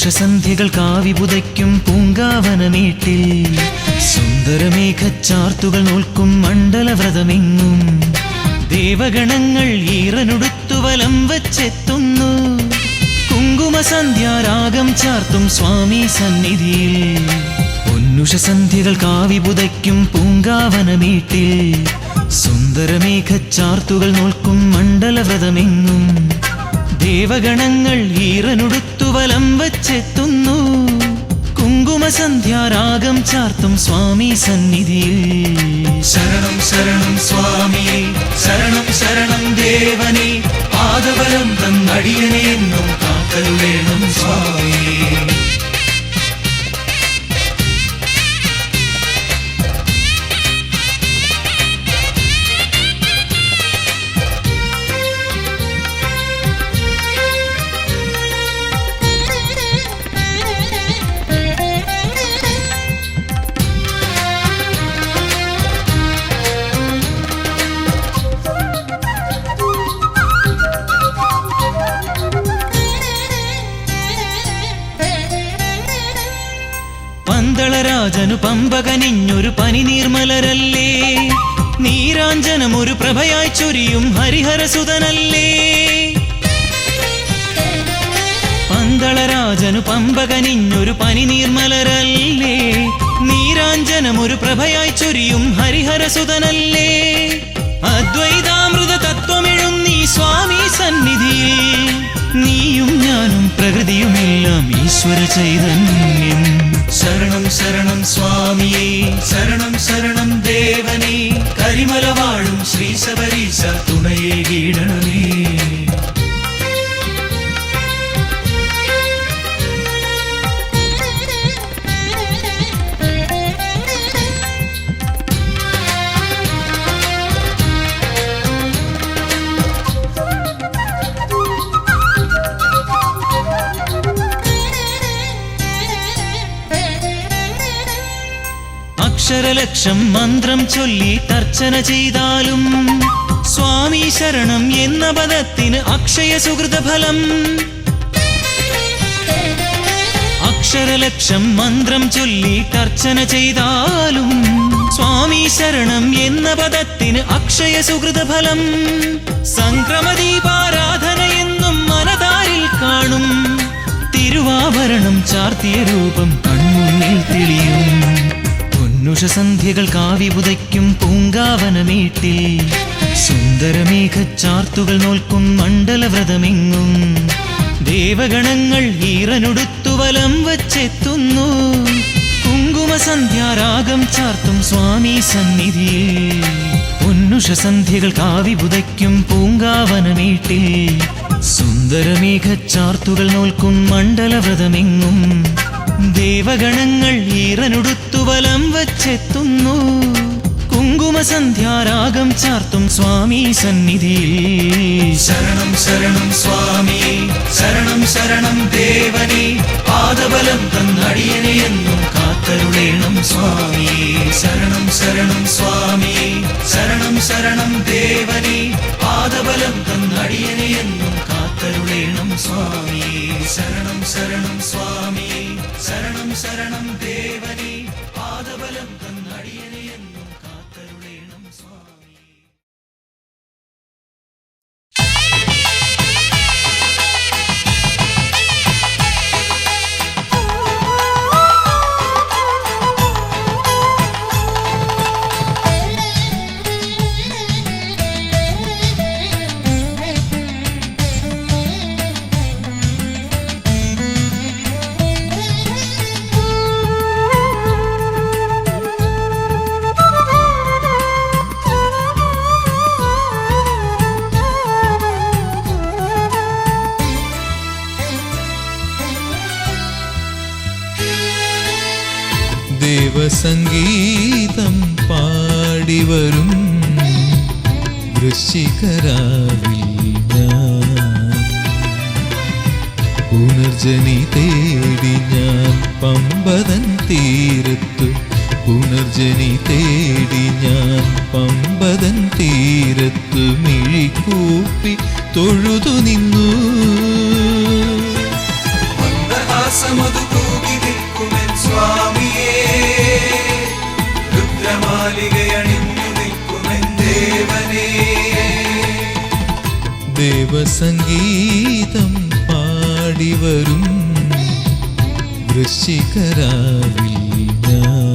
പൊന്നുഷസന്ധ്യകൾ കാവി പുതയ്ക്കും പൂങ്കാവനമേട്ടിൽ സുന്ദരമേഘച്ചാർത്തുകൾ നോൽക്കും മണ്ഡലവ്രതമെങ്ങും ദേവഗണങ്ങൾ ഈറനുടുത്തു വലം വച്ചെത്തുന്നു. കുങ്കുമസന്ധ്യാരാഗം ചാർത്തും സ്വാമി സന്നിധിയിൽ പൊന്നുഷസന്ധ്യകൾ കാവി പുതയ്ക്കും പൂങ്കാവനമേട്ടിൽ സുന്ദരമേഘച്ചാർത്തുകൾ നോൽക്കും മണ്ഡലവ്രതമെങ്ങും ദേവഗണങ്ങൾ ഈറനുടുത്തു വലം വച്ചെത്തുന്നു. കുങ്കുമസന്ധ്യാരാഗം ചാർത്തും സ്വാമി സന്നിധിയിൽ ശരണം ശരണം സ്വാമിയെ ശരണം ശരണം ദേവനെ പാദബലം തന്നടിയനെ എന്നും കാക്കരുളേണം സ്വാമിയേ. പന്തളരാജനു പമ്പകനിഞ്ഞൊരു പനിനീർമലരല്ലേ, നീരാഞ്ജനമൊരു പ്രഭയായി ചൊരിയും ഹരിഹരസുതനല്ലേ. പന്തളരാജനു പമ്പകനിഞ്ഞൊരു പനിനീർമലരല്ലേ, നീരാഞ്ജനമൊരു പ്രഭയായി ചൊരിയും ഹരിഹരസുതനല്ലേ. അദ്വൈതാമൃത തത്വമെഴുന്നീ സ്വാമി സന്നിധിയിൽ നീയും ഞാനും പ്രകൃതിയുമെല്ലാം ഈശ്വര ചൈതന്യം. ശരണം ശരണം സ്വാമിയേ ശരണം ശരണം ദേവനേ കരിമല വാഴും ശ്രീ ശബരീശ തുണയേ കീടണമേ. അക്ഷരലക്ഷം മന്ത്രം ചൊല്ലി തർച്ചന ചെയ്താലും സ്വാമി ശരണം എന്ന പദത്തിന് അക്ഷയ സുഹൃതഫലം. അക്ഷരലക്ഷം മന്ത്രം ചൊല്ലി തർച്ചന ചെയ്താലും സ്വാമി ശരണം എന്ന പദത്തിന് അക്ഷയ സുഹൃതഫലം. സംക്രമദീപാരാധന എന്നും മനതാരിൽ കാണും തിരുവാഭരണം ചാർത്തിയ രൂപം കൺമുന്നിൽ തെളിയും. പൊന്നുഷസന്ധ്യകൾ കാവി പുതയ്ക്കും പൂങ്കാവനമേട്ടിൽ സുന്ദരമേഘച്ചാർത്തുകൾ നോൽക്കും മണ്ഡലവ്രതമെങ്ങും ദേവഗണങ്ങൾ ഈറനുടുത്തു വലം വച്ചെത്തുന്നു. കുങ്കുമസന്ധ്യാരാഗം ചാർത്തും സ്വാമി സന്നിധിയിൽ പൊന്നുഷസന്ധ്യകൾ കാവി പുതയ്ക്കും പൂങ്കാവനമേട്ടിൽ സുന്ദരമേഘച്ചാർത്തുകൾ നോൽക്കും മണ്ഡലവ്രതമെങ്ങും ദേവഗണങ്ങൾ ഈറനുടുത്തു വലം വച്ചെത്തുന്നു. കുങ്കുമസന്ധ്യാരാഗം ചാർത്തും സ്വാമി സന്നിധിയിൽ ശരണം ശരണം സ്വാമിയേ ശരണം ശരണം ദേവനേ പാദബലം തന്നടിയനെ എന്നും കാത്തരുളേണം സ്വാമിയേ. ശരണം ശരണം സ്വാമിയേ ശരണം ശരണം ദേവനേ പാദബലം തന്നടിയനെ എന്നും കാത്തരുളേണം സ്വാമിയേ. ശരണം ശരണം സ്വാമിയേ ശരണം ശരണം ദേവനേ പാദബലം തന്നടിയനെ എന്നും കാത്തരുളേണം സ്വാമിയേ. ദേവസംഗീതം പാടിവരും വൃശ്ചികരാവിൽ ഞാൻ പുനർജനി തേടി ഞാൻ പമ്പതൻ തീരത്തു പുനർജനി തേടി ഞാൻ പമ്പതൻ തീരത്തു മിഴിക്കൂപ്പി തൊഴുതു നിന്നു. മന്ദഹാസമ രുദ്രമാലികയണിഞ്ഞു നിൽക്കുമെൻ ദേവനേ. ദേവസംഗീതം പാടിവരും വൃശ്ചികരാവിൽ ഞാൻ.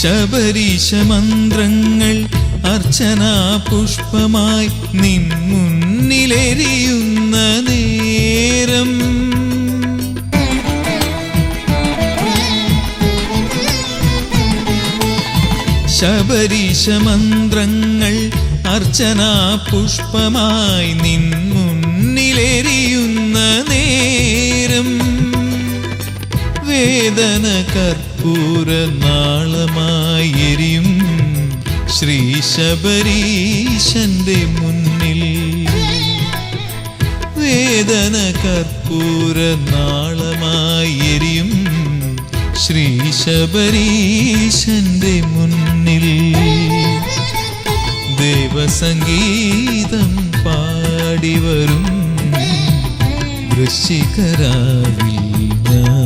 ശബരീശ മന്ത്രങ്ങൾ അർച്ചനാ പുഷ്പമായി നിൻ മുന്നിലെരിയുന്ന നേരം. ശബരീശ മന്ത്രങ്ങൾ അർച്ചനാ പുഷ്പമായി നിൻ മുന്നിലെരിയുന്ന നേരം. വേദന കർപ്പൂര നാളമായി എരിയും ശ്രീ ശബരീശന്റെ മുന്നിൽ. വേദന കർപ്പൂര നാളമായി എരിയും ശ്രീ ശബരീശന്റെ മുന്നിൽ. ദേവസംഗീതം പാടിവരും വൃശ്ചികരാവിൽ ഞാൻ.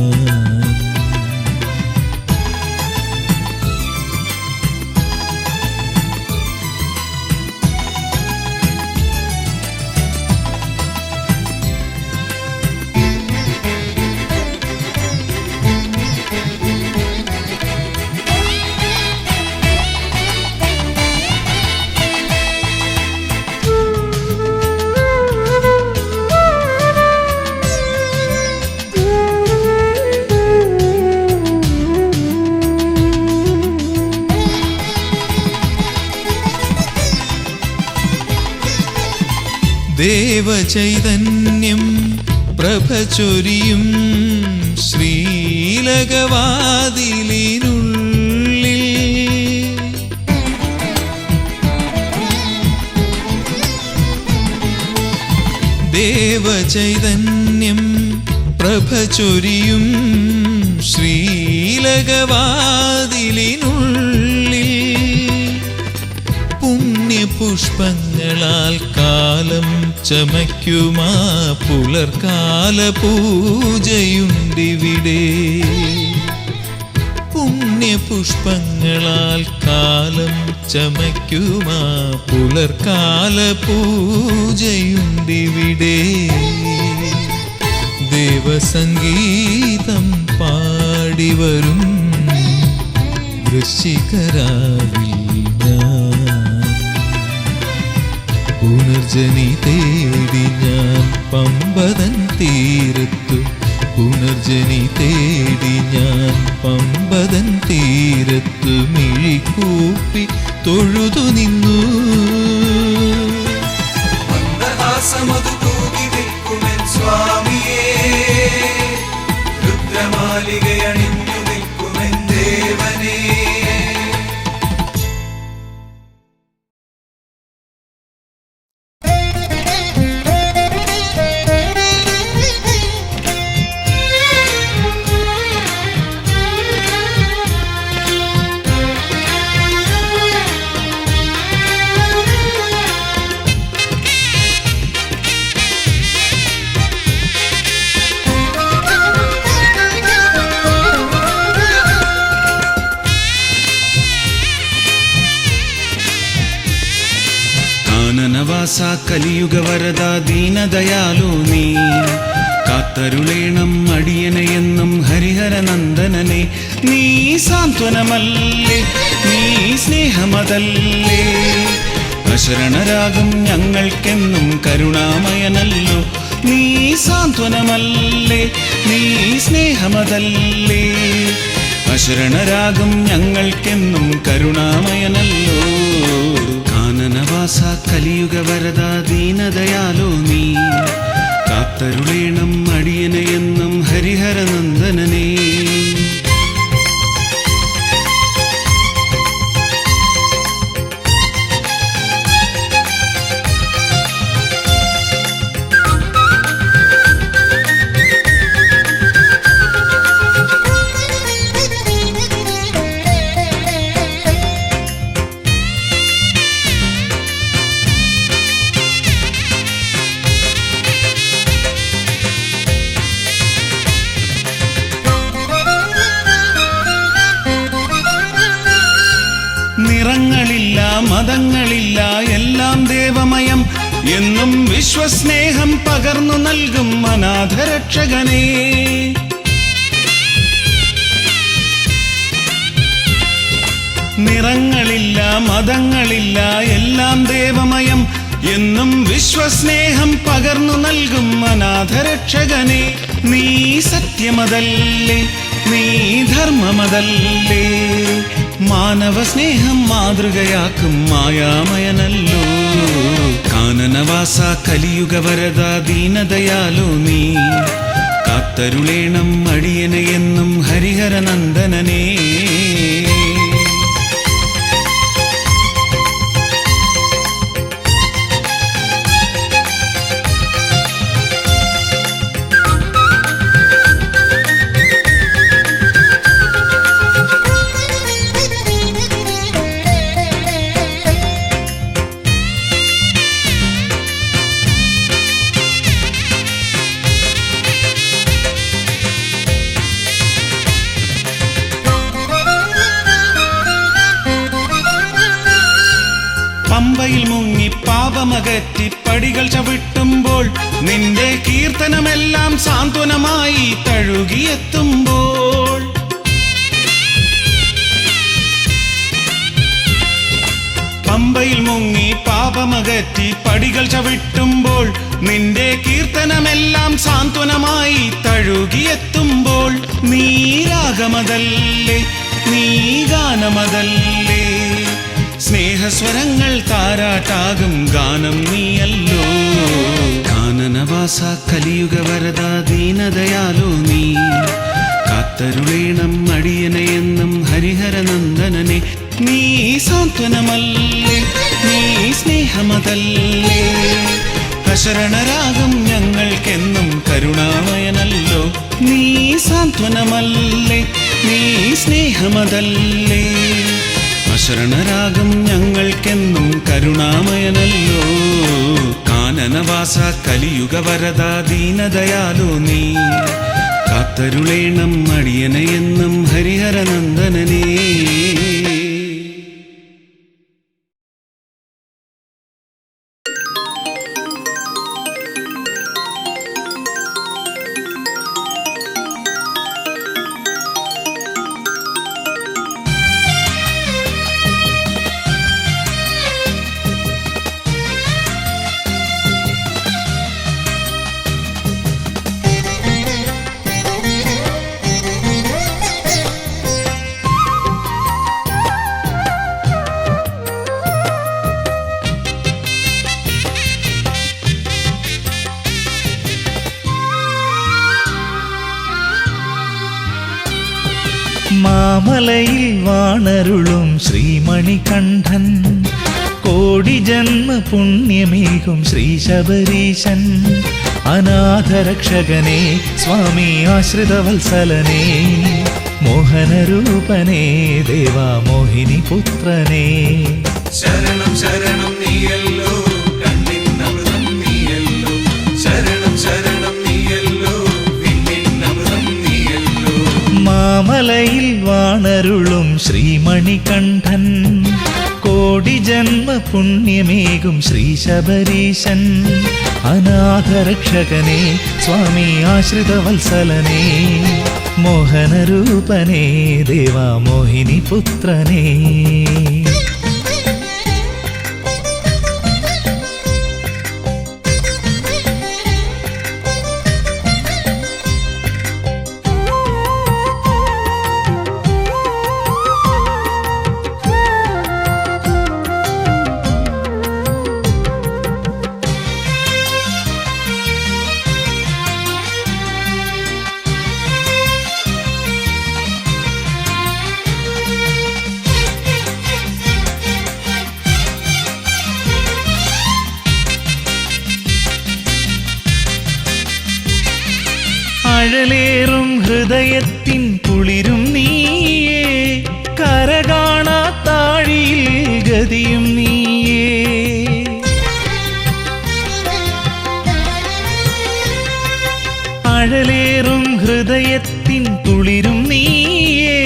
ദേവചൈതന്യം പ്രഭചൊരിയും ശ്രീലകവാതിലിനുള്ളിൽ. ദേവചൈതന്യം പ്രഭചൊരിയും ശ്രീലകവാതിലിനുള്ളിൽ. പുണ്യപുഷ്പങ്ങളാൽ കാലം ചമയ്ക്കുമാ പുലർക്കാല പൂജയുണ്ടിവിടെ. പുണ്യപുഷ്പങ്ങളാൽ കാലം ചമയ്ക്കുമാ പുലർക്കാല പൂജയുണ്ടിവിടെ. ദേവസംഗീതം പാടിവരും വൃശ്ചികരാവിൽ ഞാൻ. പുനർജനി തേടി ഞാൻ പമ്പതൻ തീരത്തു. പുനർജനി തേടി ഞാൻ പമ്പതൻ തീരത്തു മിഴിക്കൂപ്പി തൊഴുതു നിന്നു. മന്ദഹാസമതു തൂകി നിൽക്കുമെൻ സ്വാമിയേ. രുദ്രമാലികയണിഞ്ഞു നിൽക്കുമെൻ ദേവനേ. കാനനവാസ കലിയുഗ വരദ ദീനദയാലു നീ കാത്തരുളേണം അടിയനെയെന്നും ഹരിഹരനന്ദനനെ. നീ സാന്ത്വനമല്ലേ, നീ സ്നേഹമതല്ലേ. അശരണരാകും ഞങ്ങൾക്കെന്നും കരുണാമയനല്ലോ. നീ സാന്ത്വനമല്ലേ, നീ സ്നേഹമതല്ലേ. അശരണരാകും ഞങ്ങൾക്കെന്നും കരുണാമയനല്ലോ. കാനനവാസ കാനനവാസ കലിയുഗ വരദ ദീനദയാലോ നീ കാത്തരുളേണം അടിയനെയെന്നും ഹരിഹരനന്ദനനേ. നിറങ്ങളില്ല മതങ്ങളില്ല എല്ലാം ദേവമയം എന്നും വിശ്വസ്നേഹം പകർന്നു നൽകും അനാഥരക്ഷകനേ. നിറങ്ങളില്ല മതങ്ങളില്ല എല്ലാം ദേവമയം എന്നും വിശ്വസ്നേഹം പകർന്നു നൽകും അനാഥരക്ഷകനേ. നീ സത്യമതല്ലേ, നീ ധർമ്മമതല്ലേ, മാനവ സ്നേഹം മാതൃകയാക്കും മായാമയനല്ലോ. കാനനവാസ കലിയുഗ വരദ ദീനദയാലോ നീ കാത്തരുളേണം അടിയനെയെന്നും ഹരിഹരനന്ദനനേ. പമ്പയിൽ മുങ്ങി പാപമകറ്റി പടികൾ ചവിട്ടുമ്പോൾ നിന്റെ കീർത്തനമെല്ലാം സാന്ത്വനമായി തഴുകിയെത്തുമ്പോൾ. പമ്പയിൽ മുങ്ങി പാപമകറ്റി പടികൾ ചവിട്ടുമ്പോൾ നിന്റെ കീർത്തനമെല്ലാം സാന്ത്വനമായി തഴുകിയെത്തുമ്പോൾ. നീ രാഗമതല്ലേ, നീ ഗാനമതല്ലേ, സ്നേഹസ്വരങ്ങൾ താരാട്ടാകും ഗാനം നീയല്ലോ. കാനനവാസ കലിയുഗ വരദ ദീനദയാലോ നീ കാത്തരുളേണം അടിയനെയെന്നും ഹരിഹരനന്ദനനെ. നീ സാന്ത്വനമല്ലേ, നീ സ്നേഹമതല്ലേ, അശരണരാകും ഞങ്ങൾക്കെന്നും കരുണാമയനല്ലോ. നീ സാന്ത്വനമല്ലേ, നീ സ്നേഹമതല്ലേ, അശരണരാകും ഞങ്ങൾക്കെന്നും കരുണാമയനല്ലോ. കാനനവാസ കലിയുഗ വരദ ദീനദയാലോ നീ കാത്തരുളേണം അടിയനെയെന്നും ഹരിഹരനന്ദനനേ. മാമലയിൽ വാണരുളും ശ്രീമണികണ്ഠൻ, കോടി ജന്മ പുണ്യമേകും ശ്രീ ശബരീശൻ. അനാഥരക്ഷകനേ സ്വാമി ആശ്രിതവത്സലനേ, മോഹനരൂപനേ ദേവാ മോഹിനി പുത്രനേ. ശരണം ശരണം നീയല്ലോ, കണ്ണിന്നമൃതം നീയല്ലോ, ശരണം ശരണം നീയല്ലോ, പിന്നിന്നമൃതം നീയല്ലോ. മാമലയിൽ വാണരുളും ശ്രീമണികണ്ഠൻ, കോടി ജന്മ പുണ്യമേകും ശ്രീ ശബരീശൻ. അനാഥരക്ഷകനേ സ്വാമി ആശ്രിതവത്സലനേ, മോഹനരൂപനേ ദേവാ മോഹിനി പുത്രനേ. അഴലേറും ഹൃദയത്തിൻ കുളിരും നീയേ, കരകാണാത്താഴിയിൽ ഗതിയും നീയേ. അഴലേറും ഹൃദയത്തിൻ കുളിരും നീയേ,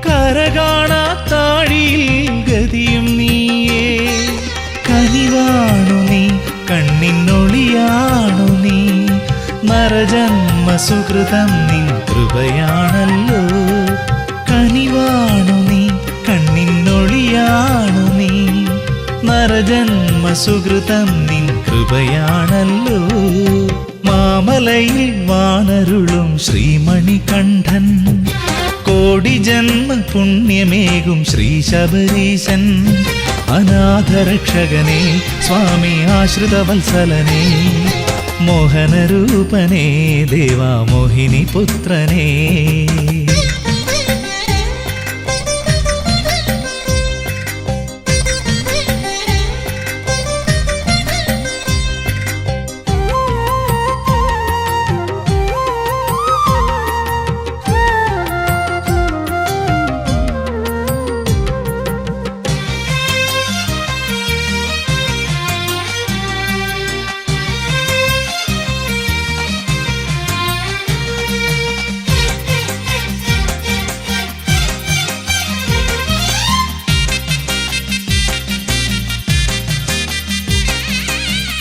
കരകാണാത്താഴിയിൽ ഗതിയും നീയേ. കനിവാണു നീ, കണ്ണിനൊളിയാണു നീ, നരജന്മ സുകൃതം നിൻ കൃപയാണല്ലോ. കനിവാണു നീ, കണ്ണിനൊളിയാണു നീ, നരജന്മ സുകൃതം നിൻ കൃപയാണല്ലോ. മാമലയിൽ വാണരുളും ശ്രീമണികണ്ഠൻ, കോടി ജന്മ പുണ്യമേകും ശ്രീ ശബരീശൻ. അനാഥരക്ഷകനേ സ്വാമി ആശ്രിതവത്സലനേ, മോഹനരൂപനേ ദേവാ മോഹിനി പുത്രനേ.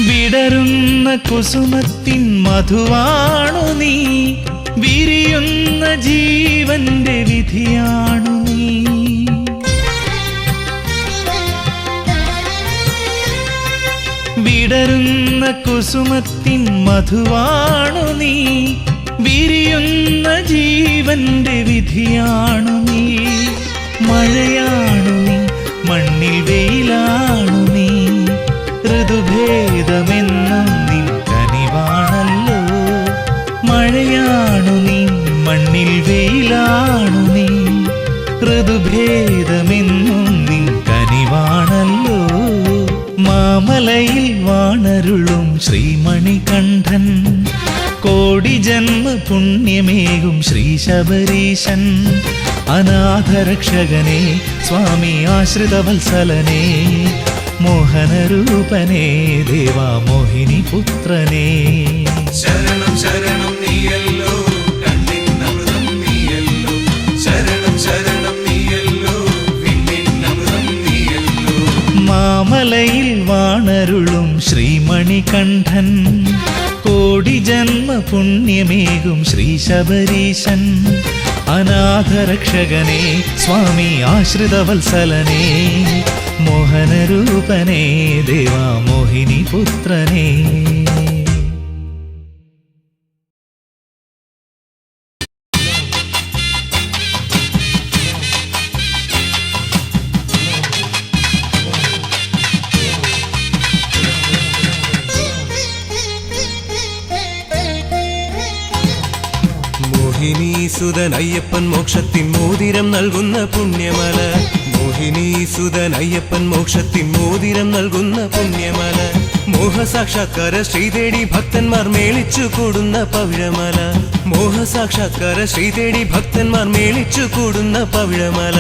വിടരുന്ന കുസുമത്തിൻ മധുവാണു നീ, വിരിയുന്ന ജീവന്റെ വിധിയാണു നീ. വിടരുന്ന കുസുമത്തിൻ മധുവാണു നീ, വിരിയുന്ന ജീവന്റെ വിധിയാണു നീ. മഴയാണു നീ, മണ്ണിൽ വെയിലാണു നീ, ഋതുഭേദമെന്നും നിൻ കനിവാണല്ലോ. മഴയാണു നീ, മണ്ണിൽ വെയിലാണു നീ, ഋതുഭേദമെന്നും നിൻ കനിവാണല്ലോ. മാമലയിൽ വാണരുളും ശ്രീമണികണ്ഠൻ, കോടി ജന്മ പുണ്യമേകും ശ്രീ ശബരീശൻ. അനാഥരക്ഷകനേ സ്വാമി ആശ്രിതവത്സലനേ, മോഹനരൂപനേ ദേവാ മോഹിനി പുത്രനേ. ശരണം ശരണം നീയല്ലോ, കണ്ണിന്നമൃതം നീയല്ലോ. ശരണം ശരണം നീയല്ലോ, വിണ്ണിന്നമൃതം നീയല്ലോ. മാമലയിൽ വാണരുളും ശ്രീമണികണ്ഠൻ, കോടി ജന്മ പുണ്യമേകും ശ്രീ ശബരീശൻ. അനാഥരക്ഷകനേ സ്വാമി ആശ്രിതവത്സലനേ, മോഹനരൂപനേ ദേവാ മോഹിനി പുത്രനേ. മോഹിനീസുതൻ അയ്യപ്പൻ മോക്ഷത്തിൻ മോതിരം നൽകുന്ന പുണ്യമല. മോഹിനീസുതൻ അയ്യപ്പൻ മോക്ഷത്തിൻ മോതിരം നൽകുന്ന പുണ്യമല. മോഹസാക്ഷാത്കാര ശ്രീതേടി ഭക്തന്മാർ മേളിച്ചു കൂടുന്ന പവിഴമല. മോഹസാക്ഷാത്കാര ശ്രീതേടി ഭക്തന്മാർ മേളിച്ചു കൂടുന്ന പവിഴമല.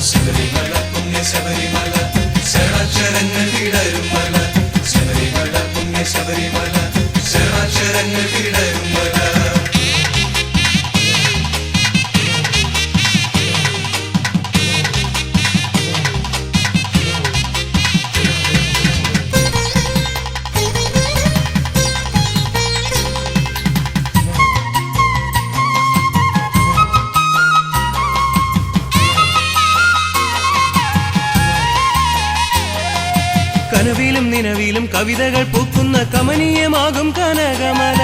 ശബരിമല പുണ്യ ശബരിമല, ശരണാക്ഷരങ്ങൾ വിടരും മല. ശബരിമല പുണ്യ ശബരിമല, ശരണാക്ഷരങ്ങൾ വിടരും മല. കനവിലും നിലവിലും കവിതകൾ പൂക്കുന്ന കമനീയമാകും കനകമല.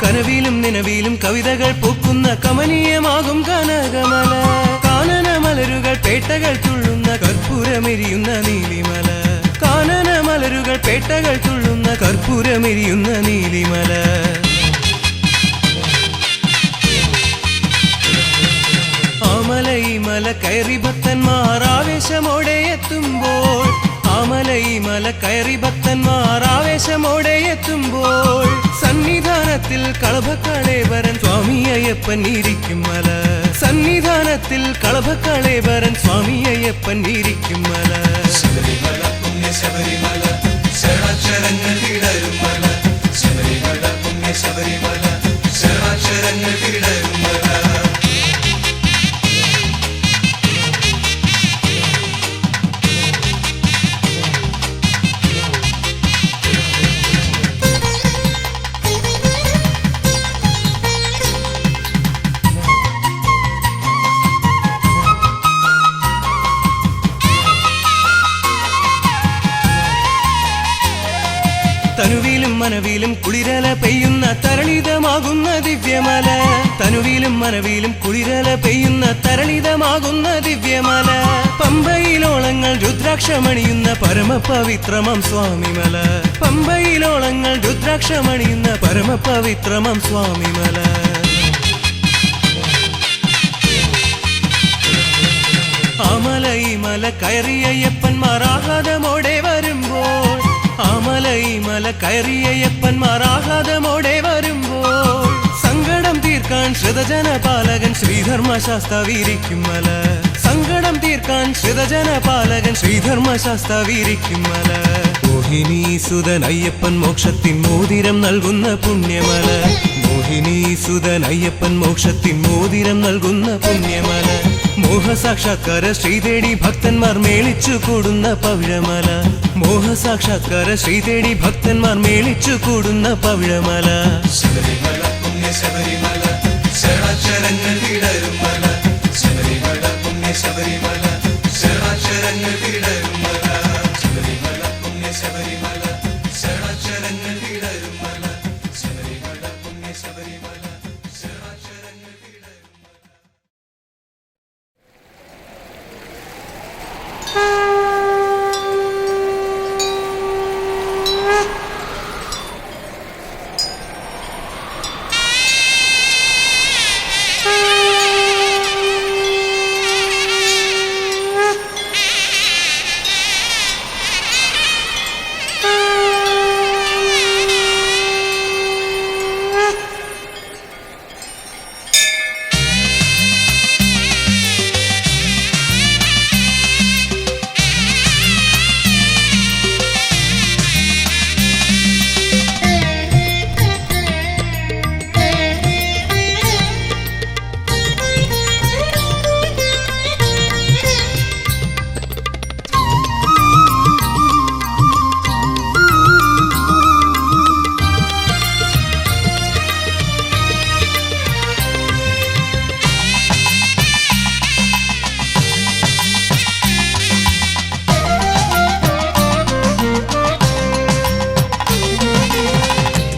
കനവിലും നിലവിലും കവിതകൾ പൂക്കുന്ന കമനീയമാകും കനകമല. കാനന മലരുകൾ പേട്ടകൾ തുള്ളുന്ന കർപ്പൂരമെരിയുന്ന നീലിമല. കാനന മലരുകൾ പേട്ടകൾ തുള്ളുന്ന കർപ്പൂരമെരിയുന്ന നീലിമല. ആമല ഈ മല കയറി ഭക്തന്മാർ ആവേശമോടെ എത്തുമ്പോൾ, ആമല ഈ മല കയറി ഭക്തന്മാർ ആവേശമോടെ എത്തുമ്പോൾ സന്നിധാനത്തിൽ കളഭക്കളേവരൻ സ്വാമി അയ്യപ്പൻ ഇരിക്കും മല. സന്നിധാനത്തിൽ കളഭക്കളേവരൻ സ്വാമി അയ്യപ്പൻ ഇരിക്കും മല. ശബരിമല പുണ്യ ശബരിമല ശരണാക്ഷരങ്ങൾ വിടരും മല. ശബരിമല പുണ്യ ശബരിമല ശരണാക്ഷരങ്ങൾ വിടരും മല. തനുവിലും മനവിലും കുളിരല പെയ്യുന്ന തരളിതമാകുന്ന ദിവ്യമല. തനുവിലും മനവിലും കുളിരല പെയ്യുന്ന തരളിതമാകുന്ന ദിവ്യമല. പമ്പയിലോളങ്ങൾ രുദ്രാക്ഷമണിയുന്ന പരമപവിത്രമം സ്വാമിമല. പമ്പയിലോളങ്ങൾ രുദ്രാക്ഷമണിയുന്ന പരമപവിത്രമം സ്വാമിമല. ആമല ഈ മല കയറിയയ്യപ്പന്മാർ ആഹ്ലാദമോടെ വരുമ്പോൾ. ആമല ഈ മല കയറിയയ്യപ്പന്മാർ ആഹ്ലാദമോടെ വരുമ്പോൾ സങ്കടം തീർക്കാൻ ശ്രിതജനപാലകൻ ശ്രീധർമ്മശാസ്താവിരിക്കും മല. സങ്കടം തീർക്കാൻ ശ്രിതജനപാലകൻ ശ്രീധർമ്മശാസ്താവിരിക്കും മല. മോഹിനീസുതൻ അയ്യപ്പൻ മോക്ഷത്തിൻ മോതിരം നൽകുന്ന പുണ്യമല. മോഹിനീസുതൻ അയ്യപ്പൻ മോക്ഷത്തിൻ മോതിരം നൽകുന്ന പുണ്യമല. മോഹസാക്ഷാത്കാര ശ്രീതേടി ഭക്തന്മാർ മേളിച്ചു കൂടുന്ന പവിഴമല. മോഹസാക്ഷാത്കാര ശ്രീതേടി ഭക്തന്മാർ മേളിച്ചു കൂടുന്ന പവിഴമല. ശബരിമല പുണ്യ ശബരിമല ശരണാക്ഷരങ്ങൾ വിടരും മല. ശബരിമല പുണ്യ ശബരിമല ശരണാക്ഷരങ്ങൾ വിടരും മല. ശബരിമല പുണ്യ ശബരിമല ശരണാക്ഷരങ്ങൾ വിടരും മല. ശബരിമല പുണ്യ ശബരിമല ശരണാക്ഷരങ്ങൾ വിടരും മല.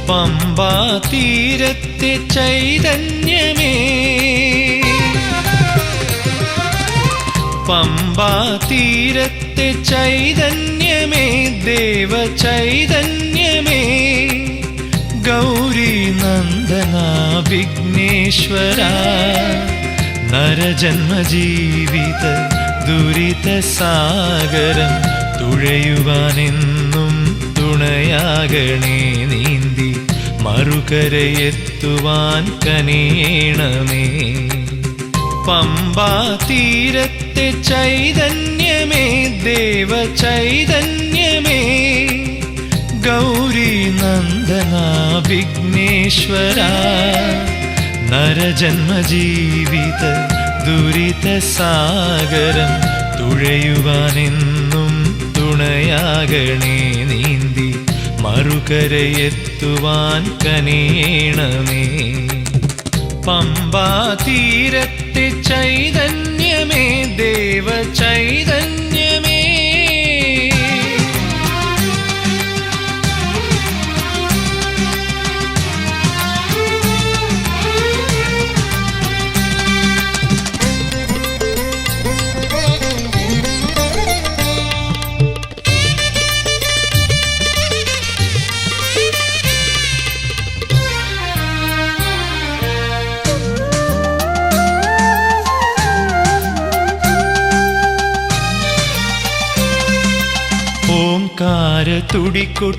പമ്പാ തീരത്തെ ചൈതന്യമേ, പമ്പാ തീരത്തെ ചൈതന്യമേ, ദേവ ചൈതന്യമേ, ഗൗരി നന്ദന വിഘ്നേശ്വര, നരജന്മജീവിത ദുരിത സാഗരം തുഴയുവാനെന്നും തുണയാകണേ നീന്തി മറുകരയെത്തുവാൻ കനിയണമേ. പമ്പാ തീരത്തെ ചൈതന്യമേ, ദേവ ചൈതന്യമേ, ഗൗരി നന്ദന വിഘ്നേശ്വര, നരജന്മജീവിത ദുരിത സാഗരം തുഴയുവാനെന്നും തുണയാകണേ നീന്തി മറുകരയെത്തുവാൻ കനിയണമേ. പമ്പാ തീരത്തെ ചൈതന്യമേ, ദേവ ചൈതന്യമേ. തുടികൊട്ടിയാടുന്ന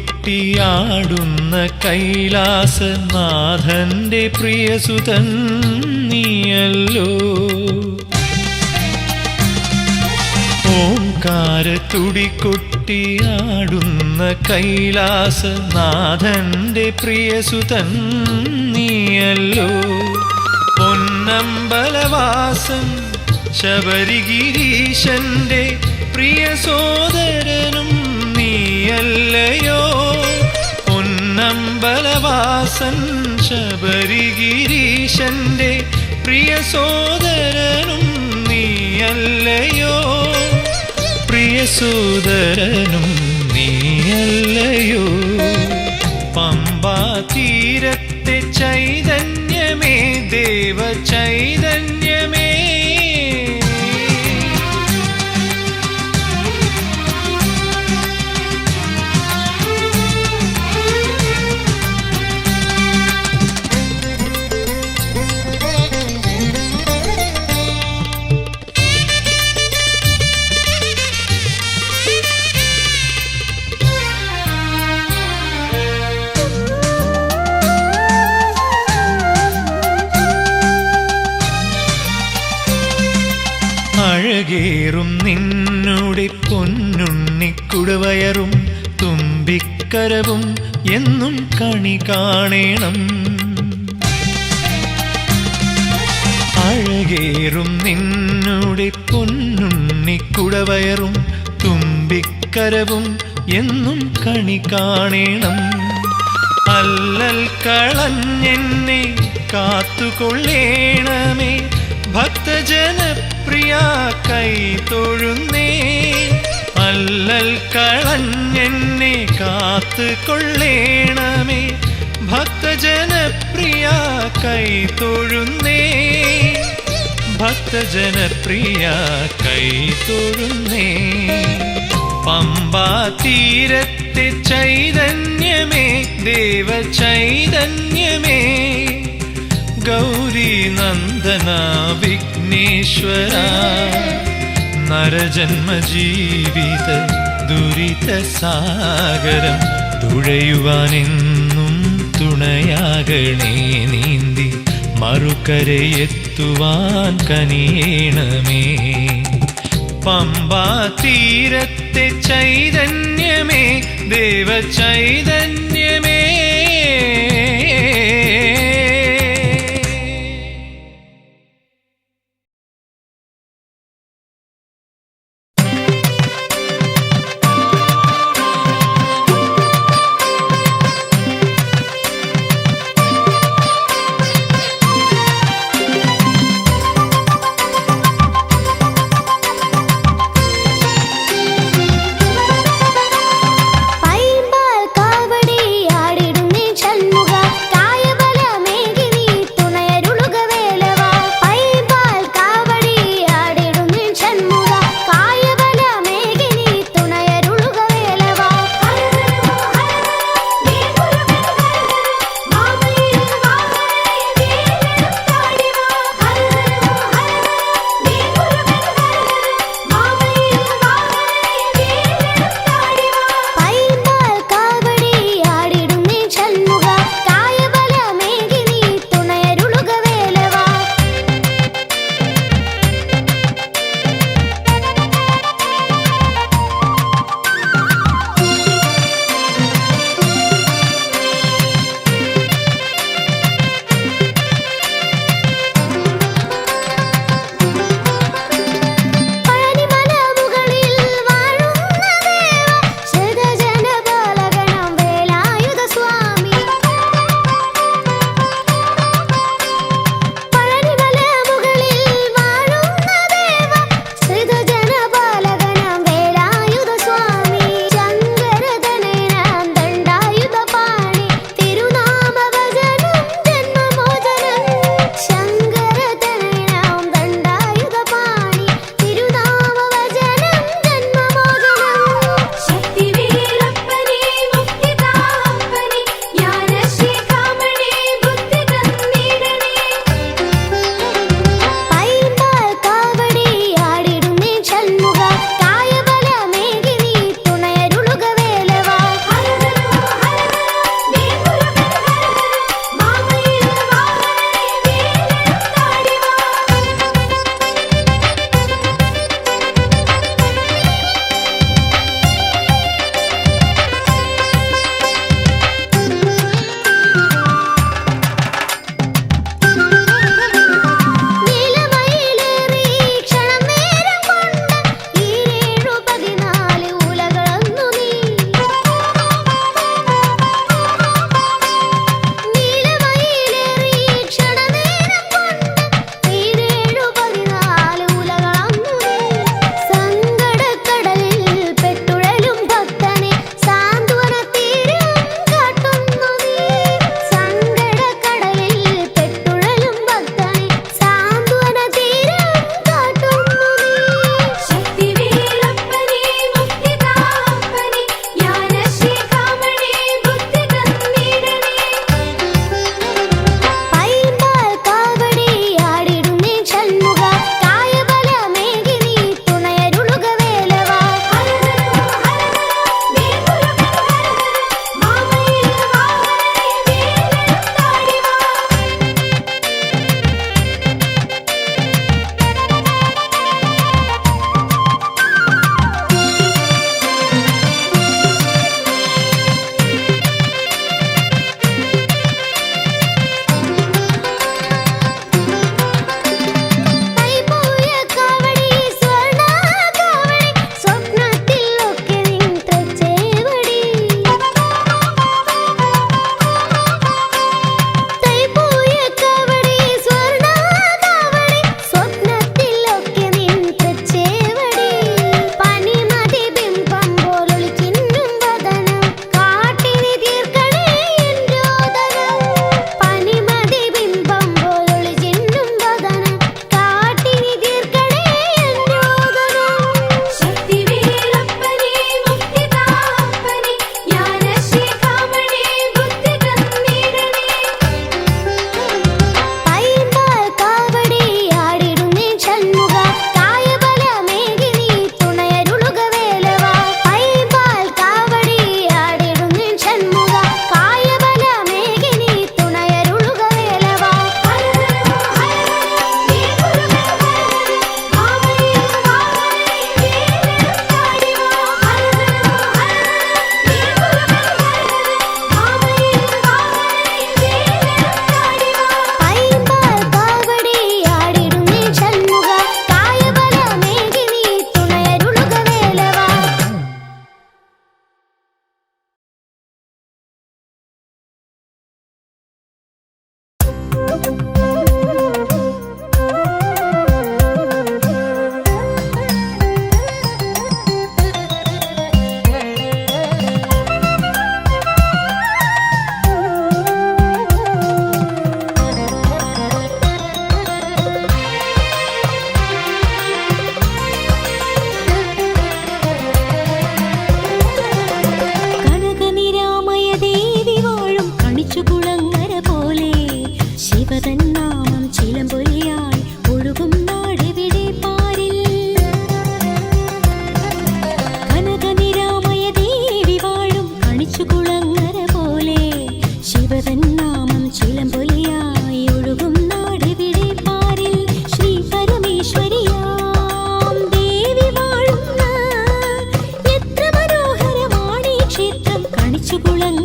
കൈലാസനാഥന്റെ പ്രിയസുതൻ നീയല്ലോ. ഓംകാര തുടികൊട്ടിയാടുന്ന കൈലാസനാഥന്റെ പ്രിയസുതൻ നീയല്ലോ. പൊന്നമ്പലവാസൻ ശബരിഗിരീശന്റെ പ്രിയ സോദരനും നീയല്ലയോ. പൊന്നമ്പലവാസൻ ശബരിഗിരീശന്റെ പ്രിയ സോദരനും നീയല്ലയോ. പ്രിയ സോദരനും നീയല്ലയോ. പമ്പാ തീരത്തെ ചൈതന്യമേ ദേവ ചൈതന്യമേ. അഴകേറും നിന്നുടെ പൊന്നുണ്ണിക്കുടവയറും തുമ്പിക്കരവും എന്നും കണി കാണേണം. അഴകേറും നിന്നുടെ പൊന്നുണ്ണിക്കുടവയറും തുമ്പിക്കരവും എന്നും കണി കാണേണം. അല്ലൽ കളഞ്ഞെന്നെ കാത്തുകൊള്ളേണമേ ഭക്തജനപ്രിയ കൈ തൊഴുന്നേ. അല്ലൽ കളഞ്ഞെന്നെ കാത്തുകൊള്ളേണമേ ഭക്തജനപ്രിയ കൈ തൊഴുന്നേ. ഭക്തജനപ്രിയ കൈ തൊഴുന്നേ. പമ്പാ തീരത്തെ ചൈതന്യമേ ദേവ ചൈതന്യമേ. ഗൗരി നന്ദന വിഘ്നേശ്വര നരജന്മജീവിത ദുരിത സാഗരം തുഴയുവാനെന്നും തുണയാകണേ. നീന്തി മറുകരയെത്തുവാൻ കനിയേണമേ. പമ്പാ തീരത്തെ ചൈതന്യമേ ദേവ ചൈതന്യമേ. പൈമ്പാൽ കാവടിയാടി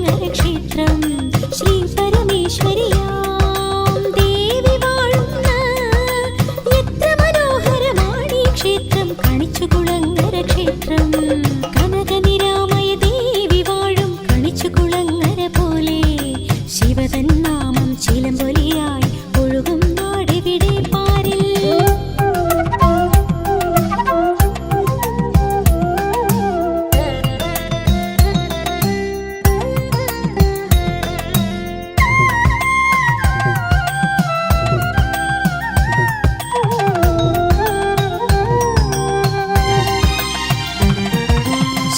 കുളങ്ങര ക്ഷേത്രം ശ്രീ പരമേശ്വരിയാം ദേവി വാഴുന്ന എത്ര മനോഹരമാണീ ക്ഷേത്രം കണിച്ചു കുളങ്ങര ക്ഷേത്രം കനകനിരാമയ ദേവി വാഴും കണിച്ചു കുളങ്ങര പോലെ ശിവതൻ നാമം ചിലമ്പൊലിയായി ഒഴുകും നാടെവിടെ പാരിൽ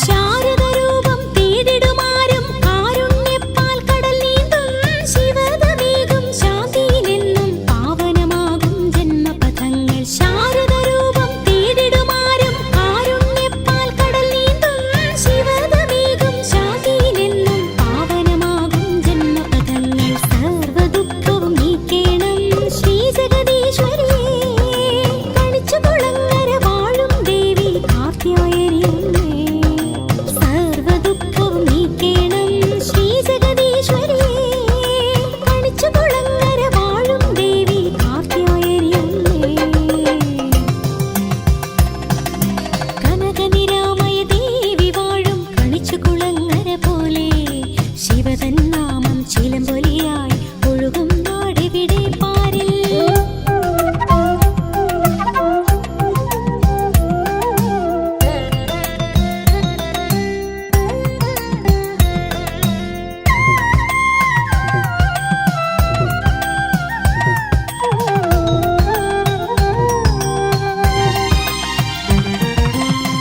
ശാരദരൂപം തേടിടുമാരും കാരുണ്യപ്പാൽ കടൽ നീന്തും ശിവതമേകും ശാന്തിയിലെന്നും പാവനമാകും ജന്മപഥങ്ങൾ ശാരദരൂപം തേടിടുമാരും കാരുണ്യപ്പാൽ കടൽ നീന്തും ശിവതമേകും ശാന്തിയിലെന്നും പാവനമാകും ജന്മപഥങ്ങൾ സർവ്വദുഃഖവും നീക്കേണം ശ്രീ ജഗദീശ്വരിയേ കണിച്ചു കുളങ്ങര വാഴും ദേവി കാർത്യായനിയമ്മേ സർവ്വദുഃഖവും നീക്കേണം ശ്രീ ജഗദീശ്വരിയേ കണിച്ചു കുളങ്ങര വാഴും ദേവി കാർത്യായനിയമ്മേ കനകനിരാമയ ദേവി വാഴും കണിച്ചു കുളങ്ങര പോലെ ശിവതൻ നാമം ചിലമ്പൊലിയായി ഒഴുകും നാടെവിടെ പാരിൽ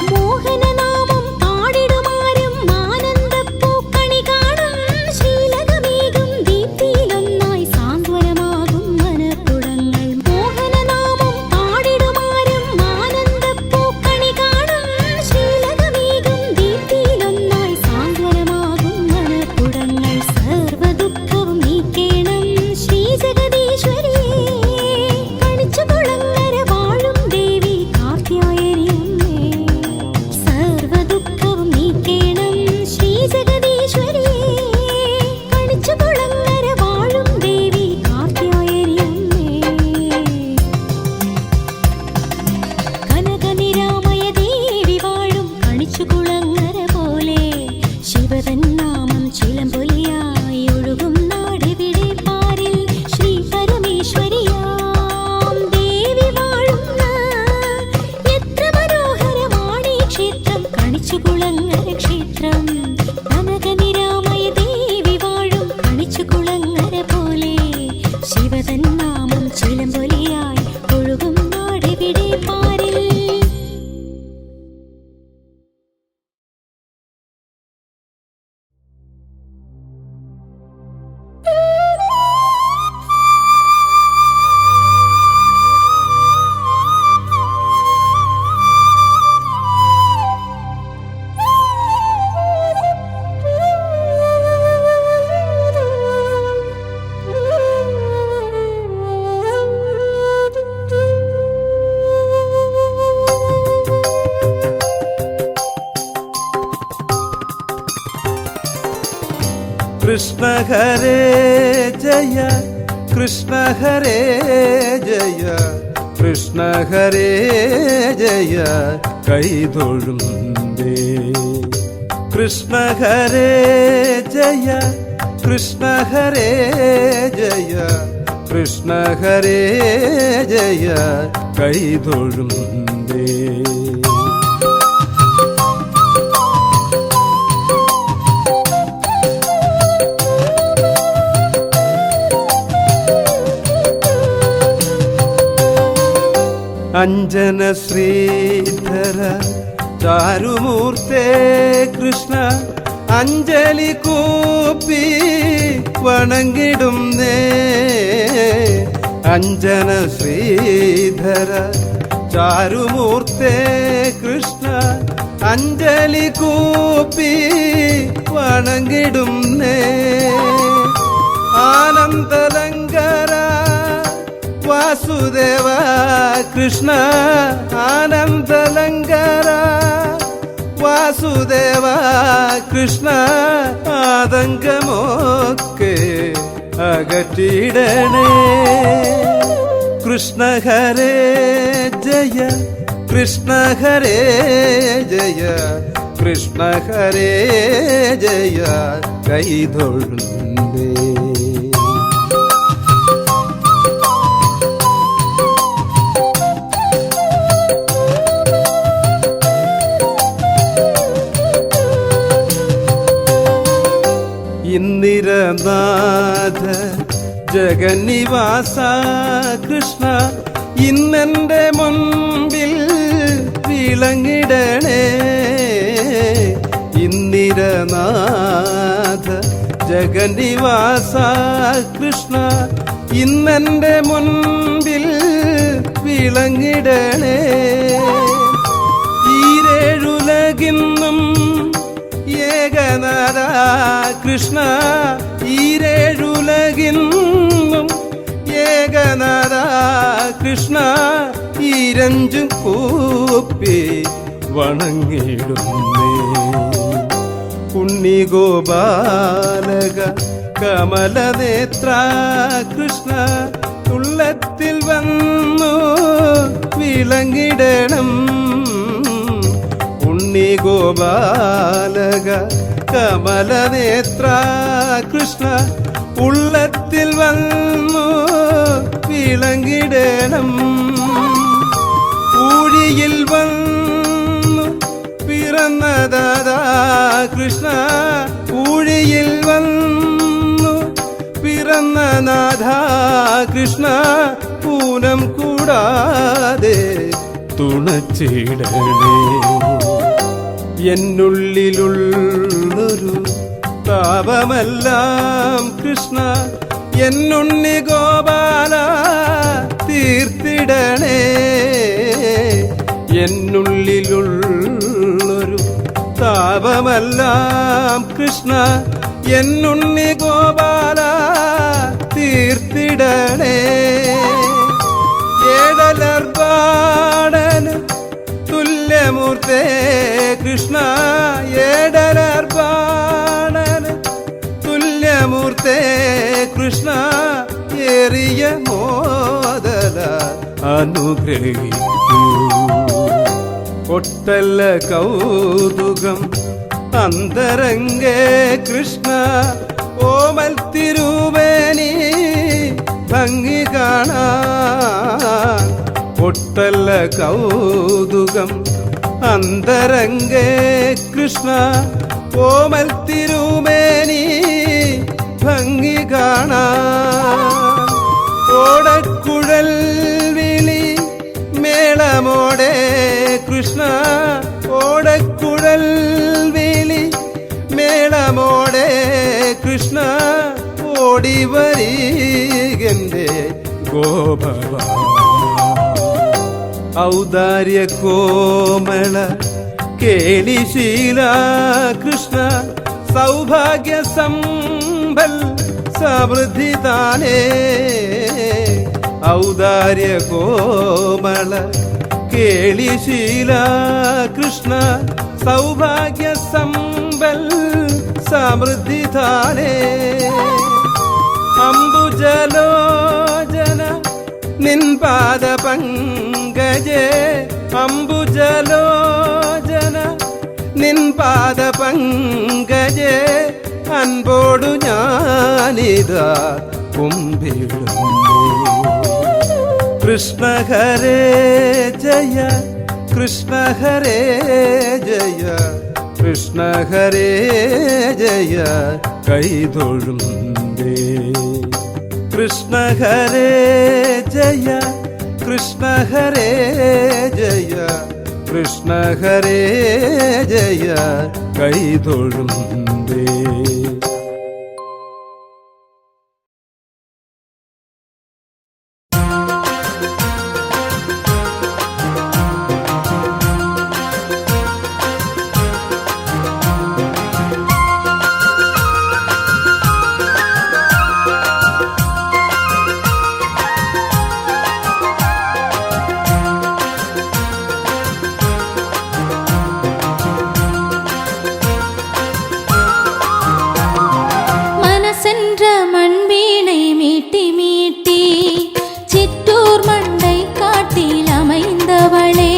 മോഹനനാമം പാടിടുമാരും ആനന്ദപ്പൂക്കണി കാണും ശ്രീലകമേകും ദീപ്തിയിലൊന്നായി സാന്ത്വനമാകും മനക്കുടങ്ങൾ മോഹനനാമം പാടിടുമാരും ആനന്ദപ്പൂക്കണി കാണും ശ്രീലകമേകും ദീപ്തിയിലൊന്നായി സാന്ത്വനമാകും മനക്കുടങ്ങൾ സർവ്വദുഃഖവും നീക്കേണം ശ്രീ ജഗദീശ്വരിയേ കണിച്ചു കുളങ്ങര വാഴും ദേവി കാർത്യായനിയമ്മേ സർവ്വദുഃഖവും നീക്കേണം ശ്രീ ജഗദീശ്വരിയേ കണിച്ചു കുളങ്ങര വാഴും ദേവി കാർത്യായനിയമ്മേ കനകനിരാമയ ദേവി വാഴും കണിച്ചു കുളങ്ങര പോലെ ശിവതൻ നാമം ചിലമ്പൊലിയായി ഒഴുകും നാടെവിടെ പാരിൽ ശ്രീ പരമേശ്വരിയാം ദേവി വാഴുന്ന എത്ര മനോഹരമാണീ ക്ഷേത്രം കണിച്ചു കുളങ്ങര ക്ഷേത്രം കനകനിരാമയ ദേവി വാഴും കണിച്ചു കുളങ്ങര പോലെ ശിവതൻ നാമം ചിലമ്പൊലിയായി ഒഴുകും നാടെവിടെ പാരിൽ കൃഷ്ണ ഹരേ ജയ കൃഷ്ണ ഹരേ ജയ കൃഷ്ണ ഹരേ ജയ കൈതൊഴും ദേ കൃഷ്ണ ഹരേ ജയ കൃഷ്ണ ഹരേ ജയ കൃഷ്ണ ഹരേ ജയ കൈതൊഴും ദേ അഞ്ജന ശ്രീധര ചാരുമൂർത്തേ കൃഷ്ണ അഞ്ജലി കൂപ്പി വണങ്ങിടുന്നേ അഞ്ജന ശ്രീധര ചാരുമൂർത്തേ കൃഷ്ണ അഞ്ജലി കൂപ്പി വണങ്ങിടുന്നേ ആനന്ദലങ്കര വാസുദേവ കൃഷ്ണ ആനന്ദലങ്കര വാസുദേവ കൃഷ്ണ ആതങ്കമൊക്കെ അകറ്റിടണേ. കൃഷ്ണ ഹരേ ജയ കൃഷ്ണ ഹരേ ജയ കൃഷ്ണ ഹരേ ജയ കൈതൊഴുന്നേ. ഇന്ദിരനാഥ ജഗന്നിവാസ കൃഷ്ണ ഇന്നെന്റെ മുൻപിൽ വിളങ്ങിടണേ. ഇന്ദിരനാഥ ജഗന്നിവാസ കൃഷ്ണ ഇന്നെന്റെ മുൻപിൽ വിളങ്ങിടണേ. ഈരേഴുലകിന്നും ഏകനാഥ കൃഷ്ണ ഈരേഴുലകിന്നും ഏകനാഥ കൃഷ്ണ ഈരഞ്ചും കൂപ്പി വണങ്ങിടുന്നേ. ഉണ്ണിഗോപാലക കമലനേത്ര കൃഷ്ണ ഉള്ളത്തിൽ വന്നു വിളങ്ങിടണം. ഉണ്ണിഗോപാലക കമലനേത്ര കൃഷ്ണ ഉള്ളത്തിൽ വന്നു വിളങ്ങിടണം. ഊഴിയിൽ വന്നു പിറന്നതാ കൃഷ്ണ ഊഴിയിൽ വന്നു പിറന്ന നാഥ കൃഷ്ണ പൂനം കൂടാതെ തുണച്ചിടണേ. എന്നുള്ളിലുള്ളൊരു താപമെല്ലാം കൃഷ്ണ എന്നുണ്ണി ഗോപാല തീർത്തിടണേ. എന്നുള്ളിലുള്ളൊരു താപമെല്ലാം കൃഷ്ണ എന്നുണ്ണി ഗോപാല തീർത്തിടണേ. ഏടലർപാടന് തുല്യമൂർത്തേ കൃഷ്ണ ഏടലർപാടന് തുല്യമൂർത്തേ കൃഷ്ണ ഏറിയ മോദല അനുഗ്രഹിക്കൂ. ഒട്ടല്ല കൗതുകം അന്തരംഗേ കൃഷ്ണ ഓമൽ തിരുവേനി ഭംഗി കാണാൻ. ഒട്ടല്ല കൗതുകം അന്തരംഗേ കൃഷ്ണ ഓമൽ തിരുമേനി ഭംഗി കാണാൻ. ഓടക്കുഴൽ വിളി മേളമോടെ കൃഷ്ണ ഓടക്കുഴൽ വിളി മേളമോടെ കൃഷ്ണ ഓടിവരീകന്റെ ഗോപവ. ഔദാര്യ കോമള കേളിശീല കൃഷ്ണ സൗഭാഗ്യ സമ്പൽ സമൃദ്ധി താനേ. ഔദാര്യ കോമള കേളിശീല കൃഷ്ണ സൗഭാഗ്യ സമ്പൽ സമൃദ്ധി താനേ. അംബുജലോചന നിൻപാദ പങ്കജേ അംബുജലോചന നിൻപാദ പങ്കജേ അൻപോടു ഞാനിതാ കുമ്പിടുന്നു. കൃഷ്ണ ഹരേ ജയ കൃഷ്ണ ഹരേ ജയ കൃഷ്ണ ഹരേ ജയ കൈതൊഴുന്നേ. കൃഷ്ണ ഹരേ ജയ കൃഷ്ണ ഹരേ ജയ കൃഷ്ണ ഹരേ ജയ കൈതൊഴുന്നേ. மனசென்ற மண்வீணை மீட்டி மீட்டி சிற்றூர் மண்டை காட்டில் அமைந்தவளே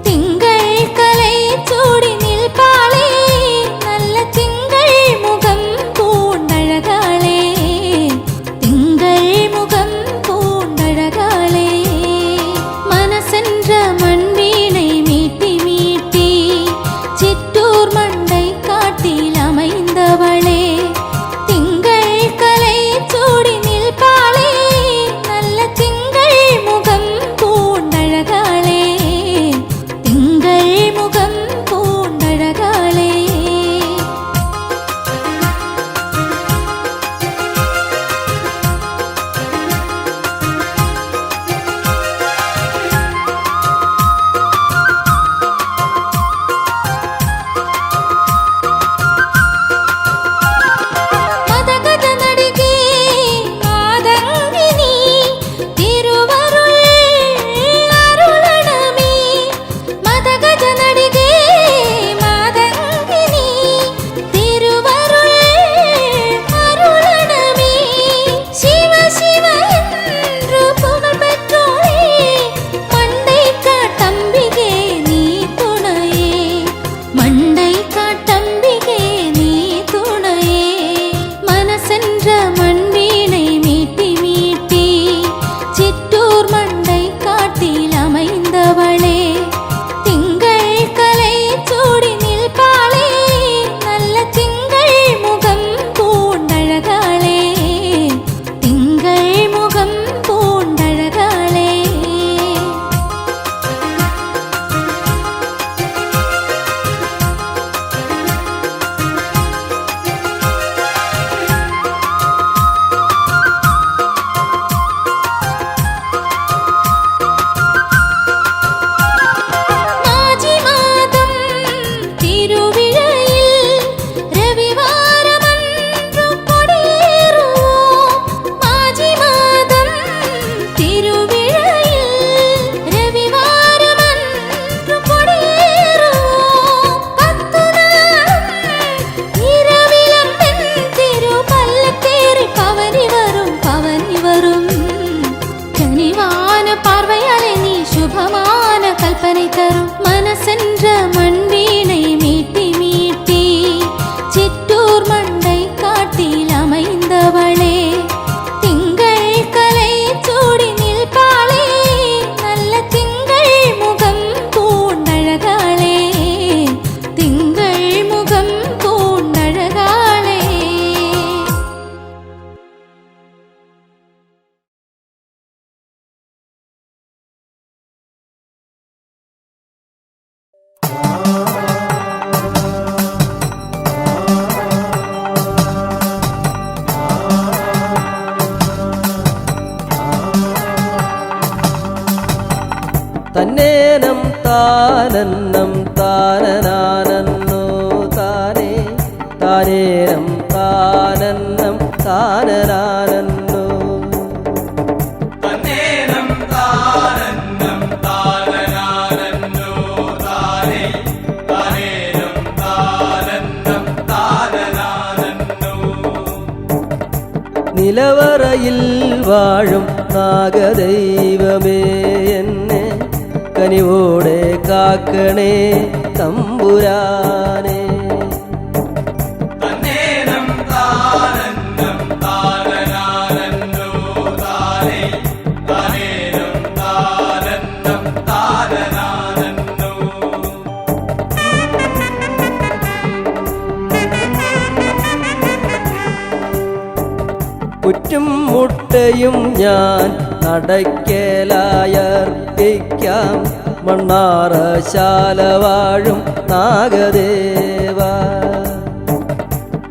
திங்கள் கலை சூடி நிற்பாளே நல்ல திங்கள் முகம் பூண்டழகாளே திங்கள் முகம் பூண்டழகாளே மனசென்ற மண்வீணை மீட்டி மீட்டி சிற்றூர் மண்டை காட்டில் அமைந்தவளே திங்கள் கலை சூடி நிற்பாளே நல்ல திங்கள் முகம் பூண்டழகாளே திங்கள் முகம் பூண்டழகாளே மதகத நடிகே மாதங்கினி திருவருள் அருளணமே மதகத நடிகே மாதங்கினி திருவருள் அருளணமே சிவ சிவ என்று புகழ் பெற்றோளே மண்டை காட்டம்பிகே நீ துணையே மண்டை காட்டம்பிகே நீ துணையே மனசென்ற மண்வீணை மீட்டி மீட்டி சிற்றூர் மண்டை காட்டில் அமைந்தவளே திங்கள் கலை சூடி நிற்பாளே நல்ல திங்கள் முகம் பூண்டழகாளே திங்கள் முகம் பூண்டழகாளே மாஜி மாதம் திருவிழையில் ரவிவாரமன்று கொடியேறுவோம் மாஜி மாதம் திருவிழையில் ரவிவாரமன்று கொடியேறுவோம் 10 நாளும் இரவிளம்பெண் திருப்பல்லக்கேறி பவனி வரும் கனிவான பார்வையாலே நீ சுபமான கல்பனை தரும் மனசென்ற மண்வீணை மீட்டி மீட்டி சிற்றூர் மண்டை காட்டில் அமைந்தவளே திங்கள் கலை சூடி நிற்பாளே நல்ல திங்கள் முகம் பூண்டழகாளே திங்கள் முகம் பூண்டழகாளே തന്നേനം താനന്നം താനനാനന്നോ താനേ താനേനം താനന്നം താനനാനന്നോ തന്നേനം താനന്നം താനനാനന്നോ താനേ താനേനം താനന്നം താനനാനന്നോ നിലവറയിൽ വാഴും നാഗദൈവമേ എന്നെ കനിവോടെ കാക്കണേ തമ്പുരാനേ തന്നേനം താനന്നം താനനാനന്നോ താനേ താനേനം താനന്നം താനനാനന്നോ പുറ്റും മുട്ടയും ഞാൻ നടക്കലായർപ്പിക്കാം മണ്ണാറശാല വാഴും നാഗദേവ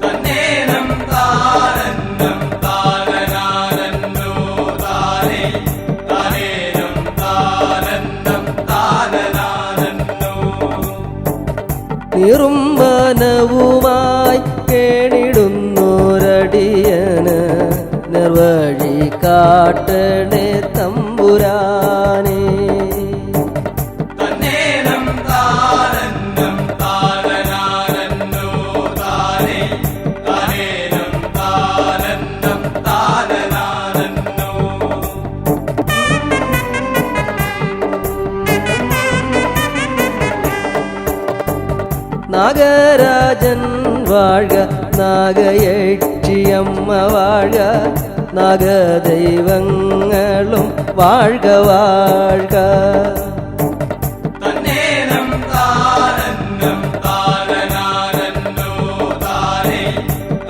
തന്നേനം താനന്നം താനനാനന്നോ താനേ താനേനം താനന്നം താനനാനന്നോ നിറുംബനവുമായി കേണിടുന്നോരടിയന് നിർവഴി കാട്ടണേ തമ്പുരാനേ തന്നേനം താനന്നം താനനാനന്നോ താനേ താനേനം താനന്നം നാഗരാജൻ വാഴ്ക നാഗയക്ഷിയമ്മ വാഴ്ക നാഗദൈവങ്ങളും വാഴ്ക വാഴ്ക തന്നേനം താരന്നം താരനാരന്നോ താരേ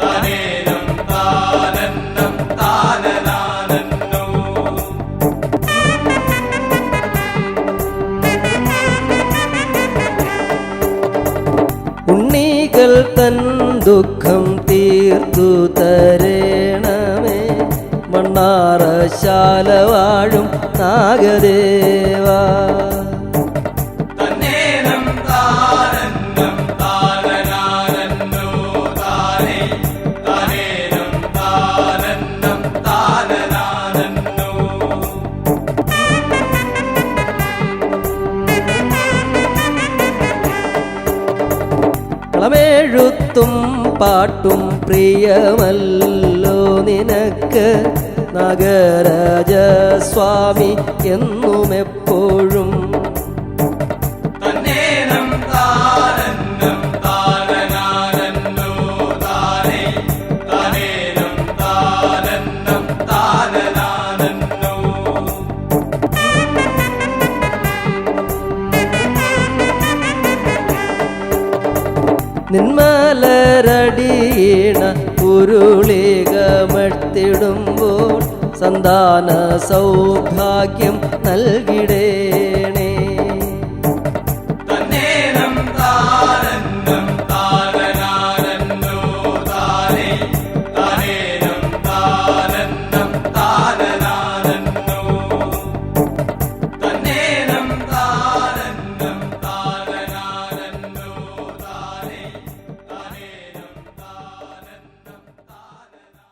തന്നേനം താരന്നം താരനാരന്നോ ഉണ്ണികൾ തൻ ദുഃഖം തീർത്തു തരേണമേ മണ്ണാറശാല വാഴും നാഗദേവാ തന്നേനം താരന്നം താരനാരന്നോ താരേ തന്നേനം താരന്നം താരനാരന്നോ കളമെഴുത്തും പാട്ടും പ്രിയമല്ലോ നിനക്ക് നാഗരാജസ്വാമി എന്നും എപ്പോഴും തന്നേനം താരന്നം താരനാരന്നോ താരേ തന്നേനം താരന്നം താരനാരന്നോ നിന്മലരടീണ ഉരുളികമർത്തിടുമ്പോൾ സന്താന സൗഭാഗ്യം നൽകിടേണേ തന്നേനം താരന്നം താരനാരന്നോ താരേ തന്നേനം താരന്നം താരനാരന്നോ തന്നേനം താരന്നം താരനാരന്നോ താരേ തന്നേനം താരന്നം താരനാരന്നോ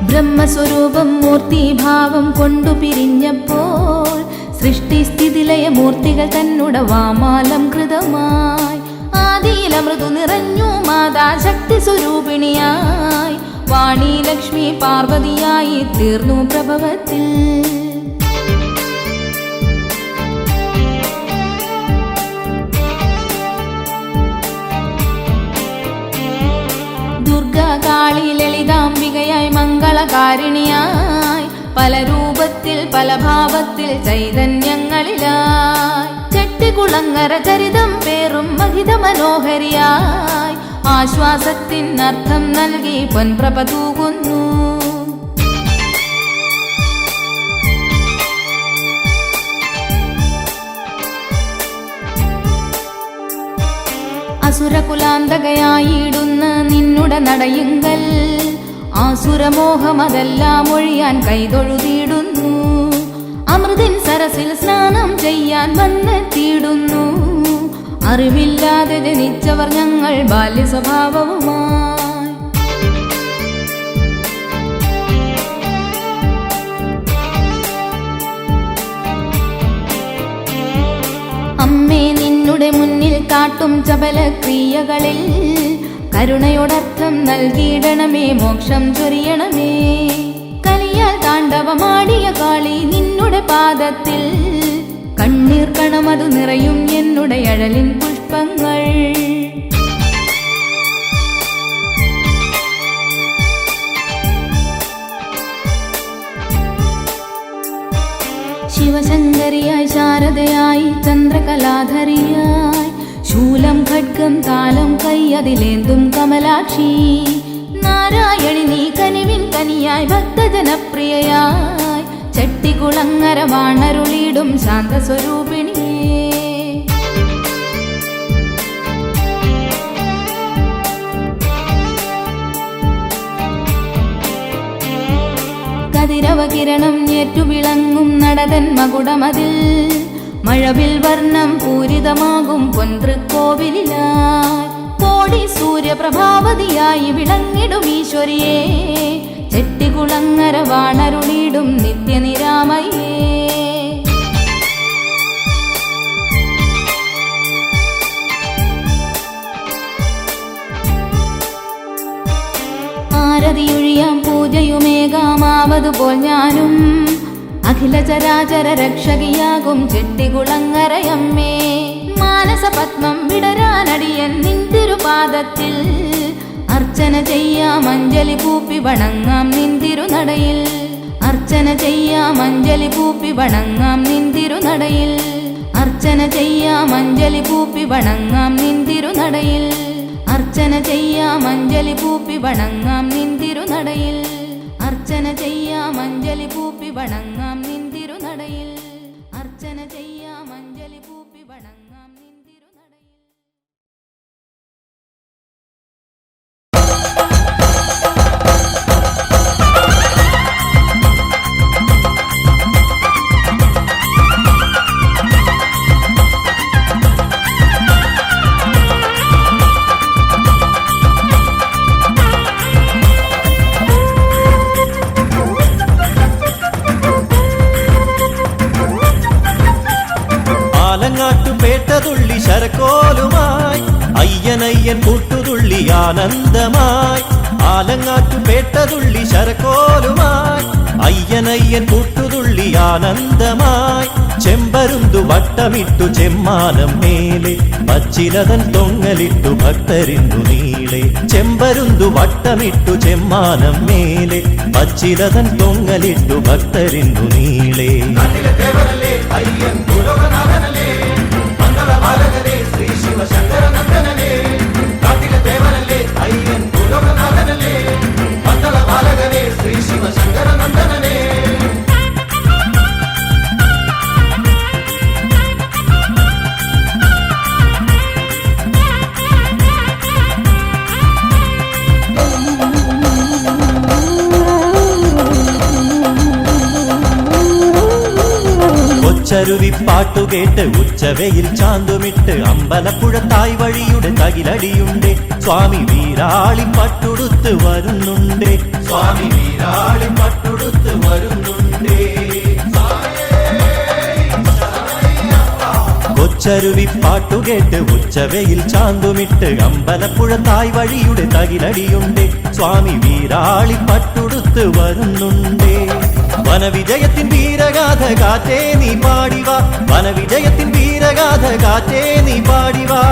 ബ്രഹ്മസ്വരൂപം മൂർത്തിഭാവം കൊണ്ടു പിരിഞ്ഞപ്പോൾ സൃഷ്ടിസ്ഥിതിലയ മൂർത്തികൾ തന്നുട വാമാലം കൃതമായി ആദിയില മൃദു നിറഞ്ഞു മാതാ ശക്തി സ്വരൂപിണിയായി വാണി ലക്ഷ്മി പാർവതിയായി തീർന്നു പ്രഭവത്തിൽ കാളി ലളിതാംബികയായി മംഗളകാരിണിയായി പല രൂപത്തിൽ പല ഭാവത്തിൽ ചൈതന്യങ്ങളിലായി ചെട്ടികുളങ്ങര ചരിതം പേറും മഹിത മനോഹരിയായി ആശ്വാസത്തിനർത്ഥം നൽകി പൊൻപ്രഭ തൂകുന്നു അസുരകുലാന്തകയായിടുന്ന നിന്നുട നടയുങ്കൽ ആസുരമോഹമതെല്ലാം ഒഴിയാൻ കൈതൊഴുതിയിടുന്നു അമൃതിൻ സരസിൽ സ്നാനം ചെയ്യാൻ വന്നെത്തിയിടുന്നു അറിവില്ലാതെ ജനിച്ചവർ ഞങ്ങൾ ബാല്യ സ്വഭാവവുമായി അമ്മേ നിന്നുടെ മുന്നിൽ കാട്ടും ചപല ക്രിയകളിൽ കരുണയോടർത്ഥം നൽകിയിടണമേ മോക്ഷം ചൊരിയണമേ കലിയാൽ താണ്ഡവമാടിയ കാളി നിന്നുടെ പാദത്തിൽ കണ്ണീർ കണമതു നിറയും എന്നുടെ അഴലിൻ പുഷ്പങ്ങൾ ശിവശങ്കരിയായി ശാരദയായി ചന്ദ്രകലാധരിയായി ശൂലം ഖഡ്ഗം താലം കൈയതിലേന്തും കമലാക്ഷി നാരായണി നീ കനിവിൻ കനിയായി ഭക്തജനപ്രിയയായി ചെട്ടികുളങ്ങര വാണരുളിയിടും ശാന്തസ്വരൂപിണിയേ കതിരവകിരണം ഏറ്റുവിളങ്ങും നടതൻ മകുടമതിൽ മഴവിൽ വർണ്ണം പൂരിതമാകും പൊൻതൃക്കോവിലായി കോടി സൂര്യപ്രഭാവതിയായി വിളങ്ങിടും ഈശ്വരിയേ ചെട്ടികുളങ്ങര വാണരുളിടും നിത്യനിരാമയേ. ആരതിയൊഴിയാം പൂജയുമേകാമാവതുപോൽ ഞാനും അഖില ചരാചര രക്ഷകിയാകും ചെട്ടികുളങ്ങരയമ്മേ. മാനസപത്മം വിടരാനടിയൻ നിൻ തിരുപാദത്തിൽ അർച്ചന ചെയ്യാം അഞ്ജലി പൂപ്പി വണങ്ങാം നിൻ തിരുനടയിൽ. അർച്ചന ചെയ്യാം അഞ്ജലി പൂപ്പി വണങ്ങാം നിൻ തിരുനടയിൽ. അർച്ചന ചെയ്യാം അഞ്ജലി പൂപ്പി വണങ്ങാം നിൻ തിരുനടയിൽ. അർച്ചന ചെയ്യാം അഞ്ജലി പൂപ്പി വണങ്ങാം നിൻ തിരുനടയിൽ. അർച്ചന ചെയ്യാം അഞ്ജലി പൂപ്പി വണങ്ങാം നിൻ തിരുനടയിൽ. അർച്ചന ചെയ്യാം അഞ്ജലി പൂപ്പി വണങ്ങാം നിൻ തിരുനടയിൽ. ആലങ്ങാട്ടുപേട്ടതുള്ളി ശരക്കോലുമായി അയ്യനയ്യൻ കൂട്ടുതുള്ളി ആനന്ദമായി. ആലങ്ങാട്ടുപേട്ടതുള്ളി ശരക്കോലുമായി അയ്യനയ്യൻ കൂട്ടുതുള്ളി ആനന്ദമായി. ചെമ്പരുന്തു വട്ടമിട്ടു ചെമ്മാനം മേലെ പച്ചിലതൻ തൊങ്ങലിട്ടു ഭക്തരിന്നു നീളെ. ചെമ്പരുന്തു വട്ടമിട്ടു ചെമ്മാനം മേലെ പച്ചിലതൻ തൊങ്ങലിട്ടു ഭക്തരിന്നു നീളെ. ചരുവിപ്പാട്ടുകേട്ട് ഉച്ചവയിൽ ചാന്തുമിട്ട് അമ്പലപ്പുഴ തായ് വഴിയുടെ തകിലടിയുണ്ട്. സ്വാമി വീരാളി പട്ടുടുത്ത് വരുന്നുണ്ട്. സ്വാമി വീരാളി പട്ടുടുത്ത് വരുന്നുണ്ട്. കൊച്ചരുവിപ്പാട്ടുകേട്ട് ഉച്ചവയിൽ ചാന്തുമിട്ട് അമ്പലപ്പുഴ തായ് വഴിയുടെ തകിലടിയുണ്ട്. സ്വാമി വീരാളി പട്ടുടുത്ത് വരുന്നുണ്ട്. വനവിജയത്തിൻ വീരഗാഥ കാറ്റേ നീ പാടിവാ. വനവിജയത്തിൻ വീരഗാഥ കാറ്റേ നീ പാടിവാ.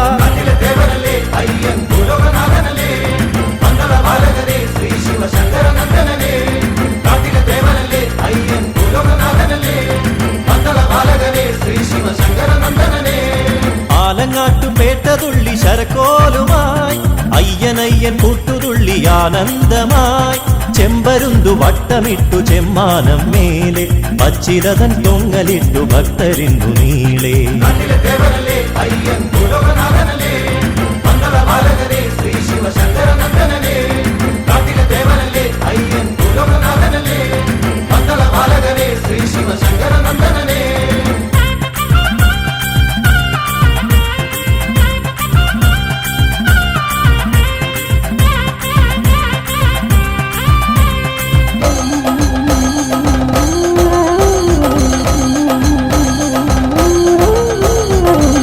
ആലങ്ങാട്ടുപേട്ടതുള്ളി ശരക്കോലുമായി അയ്യനയ്യൻ കൂട്ടുതുള്ളി ആനന്ദമായി. ചെമ്പരുന്തു വട്ടമിട്ടു ചെമ്മാനം മേലെ പച്ചിലതൻ തൊങ്ങലിട്ടു ഭക്തരിന്നു നീളെ.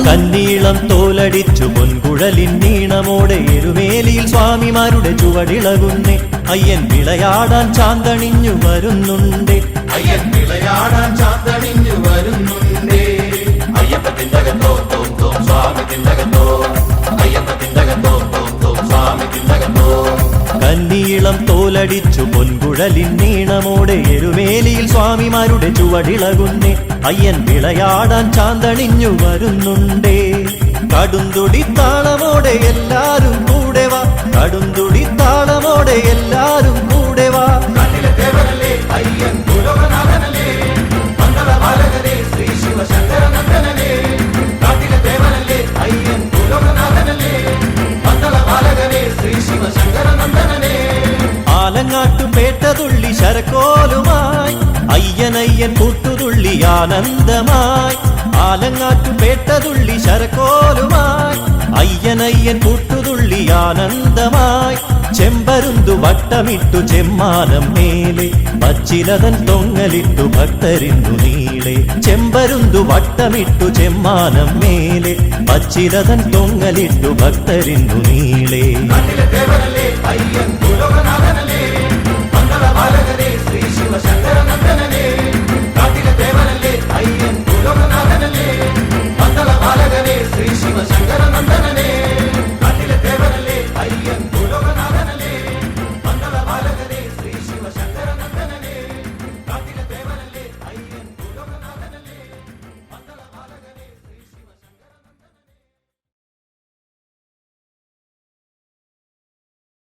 കന്നീളം തോലടിച്ചു പൊൻകുഴലിൻ നീണമോടെ എരുമേലിയിൽ സ്വാമിമാരുടെ ചുവടിളകുന്നേ. അയ്യൻ വിളയാടാൻ ചാന്തണിഞ്ഞു വരുന്നുണ്ട്. അയ്യൻ വിളയാടാൻ ചാന്തണിഞ്ഞു വരുന്നുണ്ട്. അയ്യപ്പത്തിന്തകത്തോ തോം തോം സ്വാമി തിന്തകത്തോ. അയ്യപ്പത്തിന്തകത്തോ തോം തോം സ്വാമി തിന്തകത്തോ. കന്നീളം തോലടിച്ചു പൊൻകുഴലിൻ നീണമോടെ എരുമേലിയിൽ സ്വാമിമാരുടെ ചുവടിളകുന്നേ. അയ്യൻ വിളയാടാൻ ചാന്തണിഞ്ഞു വരുന്നുണ്ടേ. കടുന്തുടി താളമോടെ എല്ലാരും കൂടെ വാ. കടുന്തുടി താളമോടെ എല്ലാരും കൂടെ വാ. ആലങ്ങാട്ടുപേട്ടതുള്ളി ശരക്കോലുമായി അയ്യനയ്യൻ കൂട്ടുതുള്ളി ആനന്ദമായി. ആലങ്ങാട്ടുപേട്ടതുള്ളി ശരക്കോലുമായി അയ്യനയ്യൻ കൂട്ടുതുള്ളി തുള്ളി ആനന്ദമായി ചെമ്പരുന്തു വട്ടമിട്ടു ചെമ്മാനം മേലെ പച്ചിലതൻ തൊങ്ങലിട്ടു ഭക്തരിന്നു നീളെ ചെമ്പരുന്തു വട്ടമിട്ടു ചെമ്മാനം മേലെ പച്ചിലതൻ തൊങ്ങലിട്ടു ഭക്തരിന്നു നീളെ നാട്ടിലെ ദേവനല്ലേ അയ്യൻ ഭൂലോകനാഥൻ